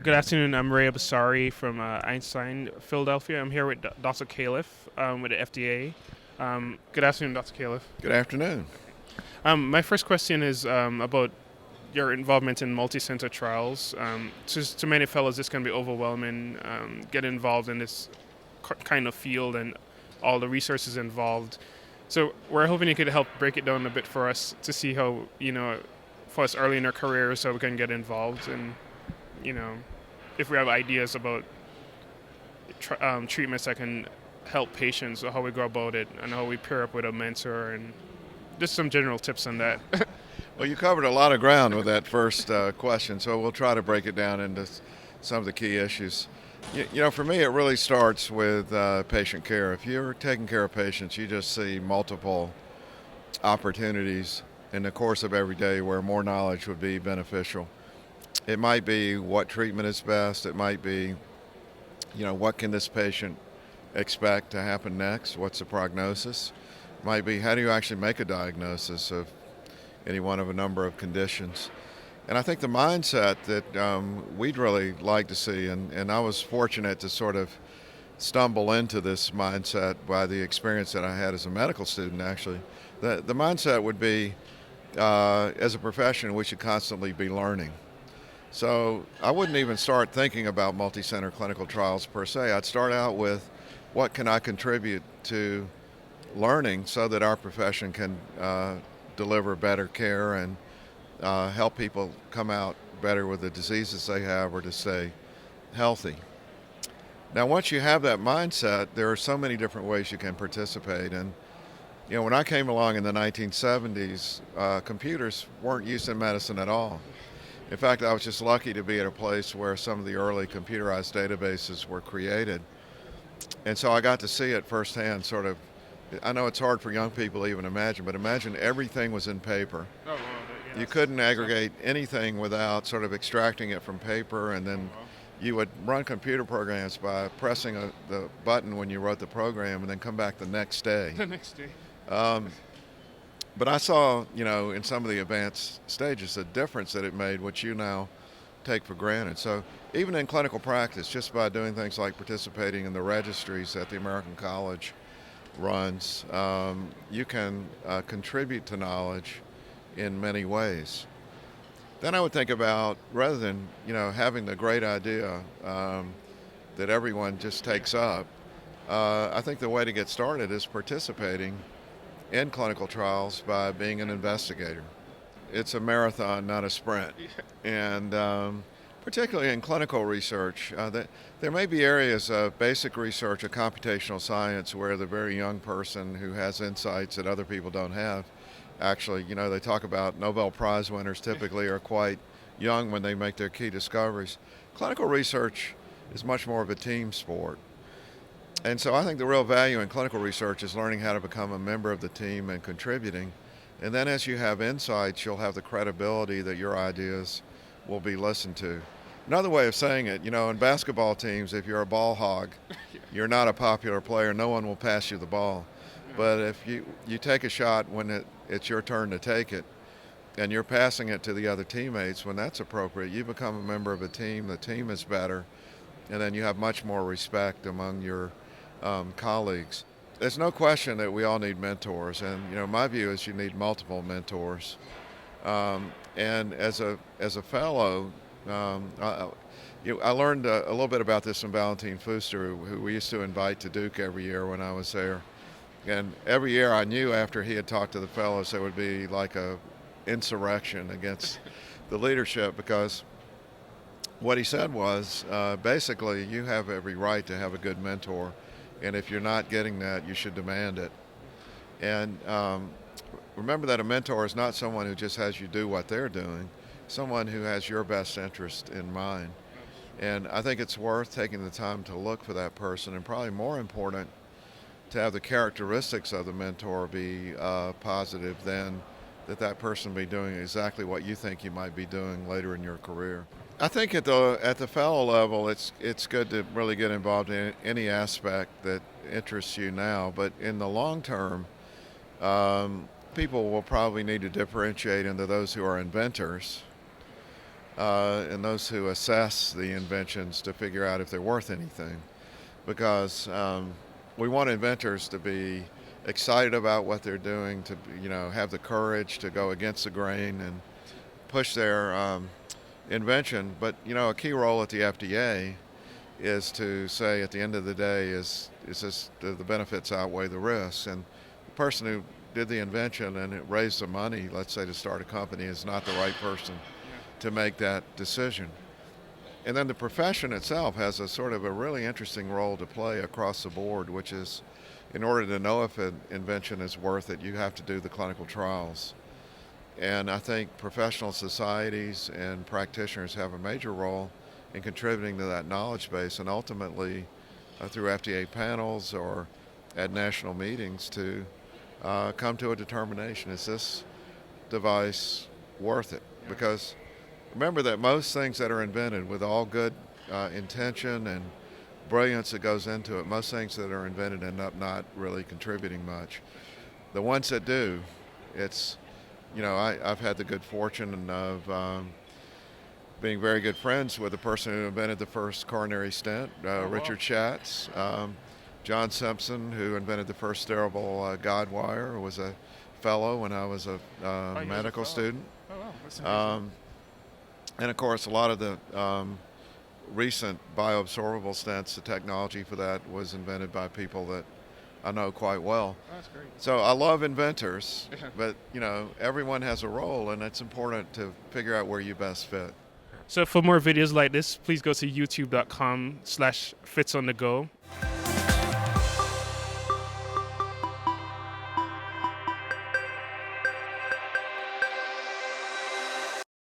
Good afternoon. I'm Ray Abasari from Einstein, Philadelphia. I'm here with Dr. Califf with the FDA. Good afternoon, Dr. Califf. Good afternoon. My first question is about your involvement in multi-center trials. To many fellows, this can be overwhelming. Get involved in this kind of field and all the resources involved. So we're hoping you could help break it down a bit for us to see how for us early in our careers, how we can get involved and you know if we have ideas about treatments that can help patients or how we go about it and how we pair up with a mentor and just some general tips on that. Well, you covered a lot of ground with that first question, so we'll try to break it down into some of the key issues. For me, it really starts with patient care. If you're taking care of patients, you just see multiple opportunities in the course of every day where more knowledge would be beneficial. It might be what treatment is best. It might be, what can this patient expect to happen next? What's the prognosis? It might be how do you actually make a diagnosis of any one of a number of conditions? And I think the mindset that we'd really like to see, and I was fortunate to sort of stumble into this mindset by the experience that I had as a medical student, actually. The mindset would be, as a profession, we should constantly be learning. So I wouldn't even start thinking about multi-center clinical trials per se. I'd start out with what can I contribute to learning so that our profession can deliver better care and help people come out better with the diseases they have or to stay healthy. Now, once you have that mindset, there are so many different ways you can participate. And, when I came along in the 1970s, computers weren't used in medicine at all. In fact, I was just lucky to be at a place where some of the early computerized databases were created. And so I got to see it firsthand, sort of. I know it's hard for young people to even imagine, but imagine everything was in paper. Oh, well, You couldn't aggregate anything without sort of extracting it from paper, and then you would run computer programs by pressing the button when you wrote the program and then come back the next day. the next day. But I saw, in some of the advanced stages, the difference that it made, which you now take for granted. So even in clinical practice, just by doing things like participating in the registries that the American College runs, you can contribute to knowledge in many ways. Then I would think about, rather than, having the great idea that everyone just takes up, I think the way to get started is participating in clinical trials by being an investigator. It's a marathon, not a sprint. And particularly in clinical research, there may be areas of basic research of computational science where the very young person who has insights that other people don't have, actually, they talk about Nobel Prize winners typically are quite young when they make their key discoveries. Clinical research is much more of a team sport. And so I think the real value in clinical research is learning how to become a member of the team and contributing. And then as you have insights, you'll have the credibility that your ideas will be listened to. Another way of saying it, in basketball teams, if you're a ball hog, you're not a popular player, no one will pass you the ball. But if you take a shot when it's your turn to take it, and you're passing it to the other teammates when that's appropriate, you become a member of a team, the team is better, and then you have much more respect among your colleagues. There's no question that we all need mentors, and my view is you need multiple mentors. And as a fellow, I learned a little bit about this from Valentine Fuster, who we used to invite to Duke every year when I was there. And every year I knew after he had talked to the fellows there would be like a insurrection against the leadership, because what he said was basically you have every right to have a good mentor, and if you're not getting that, you should demand it. And remember that a mentor is not someone who just has you do what they're doing, someone who has your best interest in mind. And I think it's worth taking the time to look for that person, and probably more important, to have the characteristics of the mentor be positive than that person be doing exactly what you think you might be doing later in your career. I think at the fellow level, it's good to really get involved in any aspect that interests you now. But in the long term, people will probably need to differentiate into those who are inventors and those who assess the inventions to figure out if they're worth anything. Because we want inventors to be excited about what they're doing, to have the courage to go against the grain and push their invention. But a key role at the FDA is to say at the end of the day is this, do the benefits outweigh the risks? And the person who did the invention and it raised the money, let's say to start a company, is not the right person to make that decision. And then the profession itself has a sort of a really interesting role to play across the board, which is in order to know if an invention is worth it, you have to do the clinical trials. And I think professional societies and practitioners have a major role in contributing to that knowledge base, and ultimately through FDA panels or at national meetings to come to a determination, is this device worth it? Because remember that most things that are invented with all good intention and brilliance that goes into it, most things that are invented end up not really contributing much. The ones that do, it's, I've had the good fortune of being very good friends with the person who invented the first coronary stent, Richard Schatz. John Simpson, who invented the first steerable guide wire, was a fellow when I was a medical student. Oh, wow. That's amazing. And of course, a lot of the recent bioabsorbable stents, the technology for that was invented by people that I know quite well. Oh, that's great. So I love inventors, but everyone has a role, and it's important to figure out where you best fit. So for more videos like this, please go to youtube.com/fitsonthego.